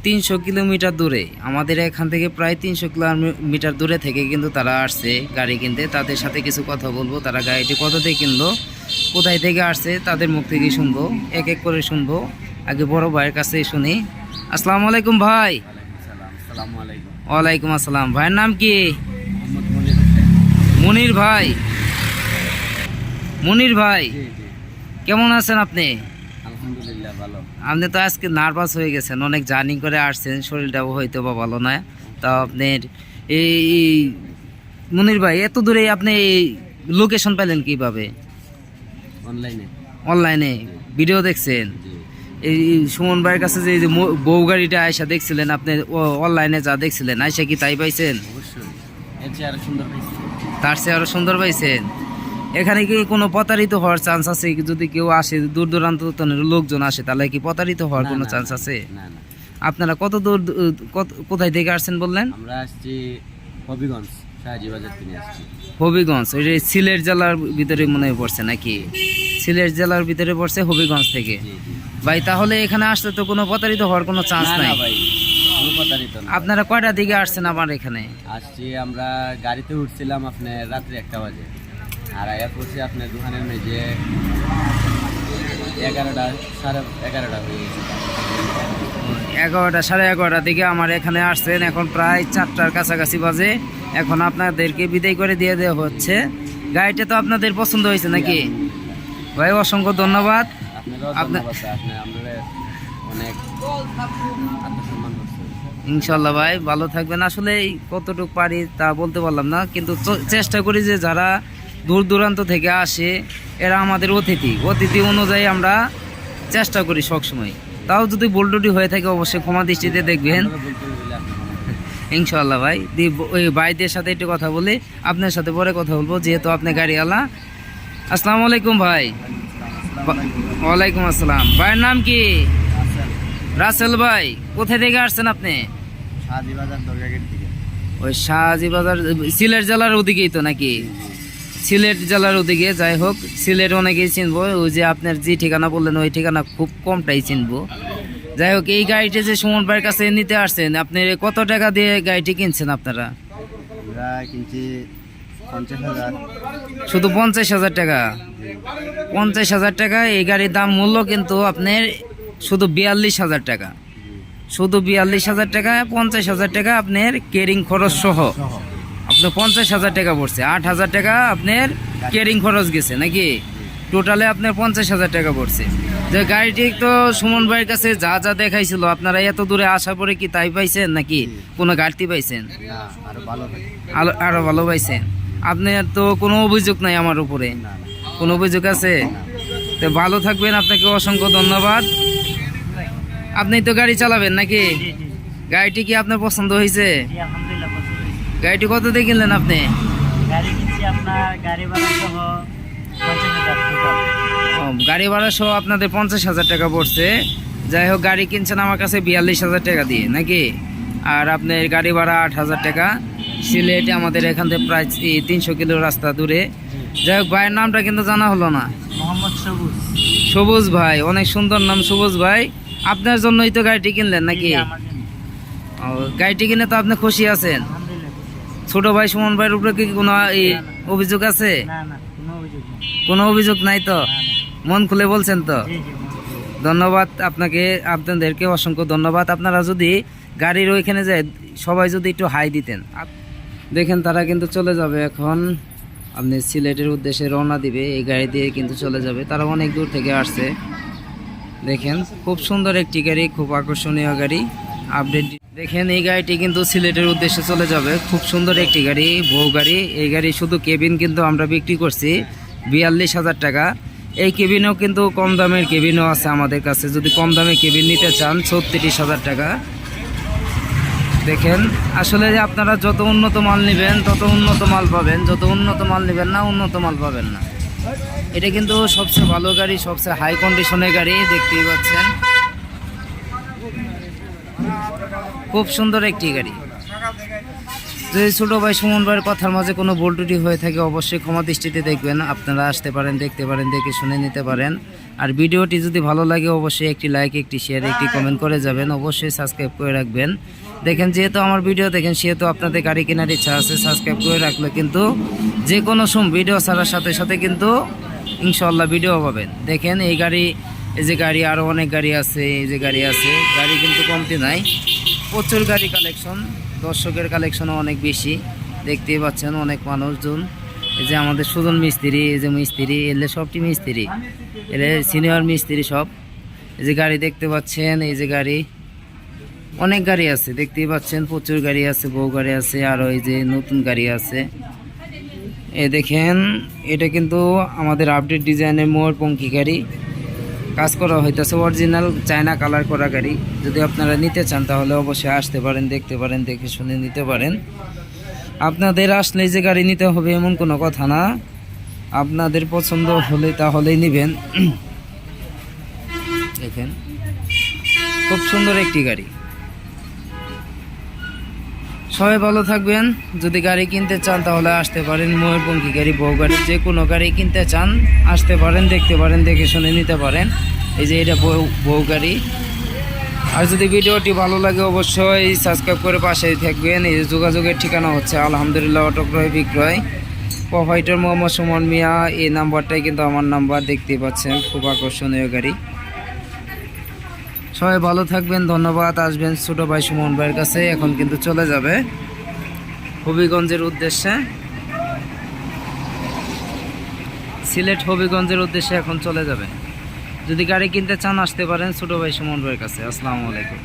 300 kilometre দূরে, আমাদের এখান থেকে প্রায় 300 কিলোমিটার দূরে থেকে কিন্তু তারা আসছে গাড়ি কিনতে। তাদের সাথে কিছু কথা বলবো, তারা গাড়িটি কত থেকে কিনলো, কোথায় থেকে আসছে, তাদের মুখ থেকে শুনবো, এক এক করে শুনবো। আগে বড় ভাইয়ের কাছে শুনি। আসসালামু আলাইকুম ভাই। ওয়ালাইকুম আসসালাম। ভাইয়ের নাম কি? মুনির ভাই। মুনির ভাই, কেমন আছেন আপনি? আলহামদুলিল্লাহ ভালো। আপনি তো আজকে নার্ভাস হয়ে গেছেন, অনেক জার্নি করে আসছেন, শরীরটাও হয়তো বা ভালো না। তা আপনার এই মুনির ভাই, এত দূরে আপনি লোকেশন পেলেন কিভাবে? অনলাইনে। অনলাইনে ভিডিও দেখছেন? এই সুমন ভাইয়ের কাছে যে বউ গাড়িটা আয়সা দেখছিলেন আপনি, অনলাইনে যা দেখছিলেন আয়সা কি তাই পাইছেন? অবশ্যই, এর চেয়ে আরো সুন্দর পাইছি। তার চেয়ে আরো সুন্দর পাইছেন? এখানে কি কোনো প্রতারিত হওয়ার চান্স আছে? যদি কেউ আসে, দূর দূরান্ত লোকজন আসে, তাহলে কি প্রতারিত হওয়ার কোনো চান্স আছে? না না। আপনারা কত দূর, কোথায় থেকে আসছেন বললেন? আমরা আসছি হবিগঞ্জ, শাহজি বাজার থেকে আসছি। হবিগঞ্জ, ওই যে সিলেট জেলার ভিতরে মনে হয় পড়ছে নাকি? সিলেট জেলার ভিতরে পড়ছে হবিগঞ্জ থেকে। জি জি ভাই, তাহলে এখানে আসতে তো কোনো প্রতারিত হওয়ার কোনো চান্স না নাই? না ভাই, কোনো প্রতারিত না। আপনারা কয়টা দিকে আসছেন আমার এখানে? আসছি আমরা গাড়িতে উঠছিলাম আপনার রাত্রি 1টা বাজে, আর আয়া পড়ছি আপনার দোকানের মেঝে 11টা, সাড়ে 11টা হয়ে গেছে। 11টা, সাড়ে 11টার দিকে আমার এখানে আসছেন। এখন প্রায় 4টার কাছাকাছি বাজে। এখন আপনাদেরকে বিদায় করে দিয়ে দেওয়া হচ্ছে। গাড়িটা তো আপনাদের পছন্দ হয়েছে নাকি? ভাই অসংখ্য ধন্যবাদ। আপনারও ধন্যবাদ, আপনি আমরা অনেক আত্মসম্মান করছেন। ইনশাল্লাহ ভাই, ভালো থাকবেন। আসলে কতটুকু পারি তা বলতে পারলাম না, কিন্তু চেষ্টা করি যে যারা দূর দূরান্ত থেকে আসে এরা আমাদের অতিথি অনুযায়ী আমরা চেষ্টা করি সবসময়। তাও যদি ভুলটুটি হয়ে থাকে অবশ্যই ক্ষমা দৃষ্টিতে দেখবেন। আমরা বলতে গেলে আপনি ইনশাল্লাহ ভাই। ওই ভাইদের সাথে একটু কথা বলি, আপনার সাথে পরে কথা বলবো, যেহেতু আপনি গাড়িওয়ালা। আসসালামু আলাইকুম ভাই। ওয়ালাইকুম আসসালাম। ভাইয়ের নাম কি? রাসেল ভাই, কোথায় থেকে আসছেন আপনি? শাহজি বাজার দরগাগেট থেকে। ওই শাহজি বাজার, সিলেট জেলার ওদিকেই তো নাকি? সিলেট জেলার ওদিকে। যাই হোক, সিলেট অনেকেই চিনবো। ওই যে আপনার যে ঠিকানা বললেন ওই ঠিকানা খুব কমটাই চিনবো। যাই হোক, এই গাড়িটি যে সুমন ভাইয়ের কাছে নিতে আসছেন, আপনি কত টাকা দিয়ে গাড়িটি কিনছেন আপনারা? আমরা কিনছি 50,000। শুধু 50,000 টাকা? 50,000 টাকা এই গাড়ির দাম। মূল্য কিন্তু আপনার শুধু 42,000 টাকা। শুধু 42,000 টাকা। 50,000 টাকা আপনার কেরিং খরচ সহ আপনার 50,000 টাকা পড়ছে। 8,000 টাকা আপনার কেরিং খরচ গেছে নাকি? টোটালে আপনার 50,000 টাকা পড়ছে। যে গাড়িটি তো সুমন ভাইয়ের কাছে যা যা দেখাইছিল, আপনারা এত দূরে আসা পরে কি তাই পাইছেন নাকি কোনো ঘাটতি পাইছেন? আরো ভালো পাইছেন? আপনার তো কোনো অভিযোগ নাই আমার উপরে? কোনো অভিযোগ আছে? তো ভালো থাকবেন, আপনাকে অসংখ্য ধন্যবাদ। আপনি তো গাড়ি চালাবেন নাকি? গাড়িটি কি আপনার পছন্দ হয়েছে? গাড়িটি কত দিয়ে কিনলেন আপনি? গাড়ি ভাড়া সহ আপনাদের 50,000 টাকা পড়ছে। যাই হোক, গাড়ি কিনছেন আমার কাছে 42,000 টাকা দিয়ে নাকি? আর আপনার গাড়ি ভাড়া 8,000 টাকা। সিলেটে আমাদের এখান থেকে প্রায় 300 কিলো রাস্তা দূরে। যাই হোক, ভাইয়ের নামটা কিন্তু জানা হলো না। মোহাম্মদ সবুজ। সবুজ ভাই, অনেক সুন্দর নাম সবুজ ভাই। আপনার জন্যই তো গাড়িটি কিনলেন নাকি? গাড়িটি কিনে তো আপনি খুশি আছেন? ছোট ভাই সুমন ভাইয়ের উপরে কি কোনো অভিযোগ আছে? কোনো অভিযোগ নাই তো? মন খুলে বলছেন তো? ধন্যবাদ আপনাকে, আপনাদেরকে অসংখ্য ধন্যবাদ। আপনারা যদি গাড়ির ওইখানে যায় সবাই যদি একটু হাই দিতেন। দেখেন তারা কিন্তু চলে যাবে এখন। আপনি সিলেটের উদ্দেশ্যে রওনা দিবে, এই গাড়ি দিয়ে কিন্তু চলে যাবে। তারা অনেক দূর থেকে আসছে। দেখেন খুব সুন্দর একটি গাড়ি, খুব আকর্ষণীয় গাড়ি। আপডেট দেখেন, এই গাড়িটি কিন্তু সিলেটের উদ্দেশ্যে চলে যাবে। খুব সুন্দর একটি গাড়ি, বউ গাড়ি। এই গাড়ি শুধু কেবিন কিন্তু আমরা বিক্রি করছি 42,000 টাকা। এই কেবিনও কিন্তু কম দামের কেবিনও আছে আমাদের কাছে। যদি কম দামে কেবিন নিতে চান 36,000 টাকা। দেখেন, আসলে যে আপনারা যত উন্নত মাল নেবেন তত উন্নত মাল পাবেন, যত উন্নত মাল নেবেন না উন্নত মাল পাবেন না। এটা কিন্তু সবচেয়ে ভালো গাড়ি, সবচেয়ে হাই কন্ডিশনের গাড়ি। দেখতেই পাচ্ছেন খুব সুন্দর একটি গাড়ি। যদি ছোট ভাই সুমন ভাইয়ের কথার মাঝে কোনো ভুল ত্রুটি হয়ে থাকে অবশ্যই ক্ষমা দৃষ্টিতে দেখবেন। আপনারা আসতে পারেন, দেখতে পারেন, দেখে শুনে নিতে পারেন। আর ভিডিওটি যদি ভালো লাগে অবশ্যই একটি লাইক, একটি শেয়ার, একটি কমেন্ট করে যাবেন। অবশ্যই সাবস্ক্রাইব করে রাখবেন। দেখেন যেহেতু আমার ভিডিও দেখেন সেহেতু আপনাদের গাড়ি কেনার ইচ্ছা আছে, সাবস্ক্রাইব করে রাখলে কিন্তু যে কোনো ভিডিও ছাড়ার সাথে সাথে কিন্তু ইনশাল্লাহ ভিডিও পাবেন। দেখেন এই যে গাড়ি আরও অনেক গাড়ি আছে, এই যে গাড়ি আছে, গাড়ি কিন্তু কমতি নাই, প্রচুর গাড়ি কালেকশন, দর্শকের কালেকশনও অনেক বেশি। দেখতেই পাচ্ছেন অনেক মানুষজন। এই যে আমাদের সুজন মিস্ত্রি, এই যে মিস্ত্রি, এলে সবটি মিস্ত্রি, এলে সিনিয়র মিস্ত্রি সব। এই যে গাড়ি দেখতে পাচ্ছেন, এই যে গাড়ি অনেক গাড়ি আছে, দেখতেই পাচ্ছেন প্রচুর গাড়ি আছে, বউ গাড়ি আছে, আর এই যে নতুন গাড়ি আছে। এ দেখেন এটা কিন্তু আমাদের আপডেট ডিজাইনের ময়ূরপঙ্খী গাড়ি, কাজ করা হইতেছে অরিজিনাল চায়না কালার করা গাড়ি। যদি আপনারা নিতে চান তাহলে অবশ্যই আসতে পারেন, দেখতে পারেন, দেখে শুনে নিতে পারেন। আপনাদের আসলে যে গাড়ি নিতে হবে এমন কোনো কথা না, আপনাদের পছন্দ হলে তাহলেই নেবেন। দেখেন খুব সুন্দর একটি গাড়ি। সবাই ভালো থাকবেন। যদি গাড়ি কিনতে চান তাহলে আসতে পারেন, ময়ূরপঙ্খী গাড়ি, বউ গাড়ি, যে কোনো গাড়ি কিনতে চান আসতে পারেন, দেখতে পারেন, দেখে শুনে নিতে পারেন। এই যে এটা বউ গাড়ি। আর যদি ভিডিওটি ভালো লাগে অবশ্যই সাবস্ক্রাইব করে পাশেই থাকবেন। এই যোগাযোগের ঠিকানা হচ্ছে আলহামদুলিল্লাহ অটো ক্রয় বিক্রয়, প্রোভাইডার মোহাম্মদ সুমন মিয়া। এই নাম্বারটাই কিন্তু আমার নাম্বার, দেখতেই পাচ্ছেন খুব আকর্ষণীয় গাড়ি। সবাই ভালো থাকবেন, ধন্যবাদ। আসবেন ছোট ভাই সুমন ভাইয়ের কাছে। এখন কিন্তু চলে যাবে হবিগঞ্জের উদ্দেশ্যে, সিলেট হবিগঞ্জের উদ্দেশ্যে এখন চলে যাবে। যদি গাড়ি কিনতে চান আসতে পারেন ছোট ভাই সুমন ভাইয়ের কাছে। আসসালামু আলাইকুম।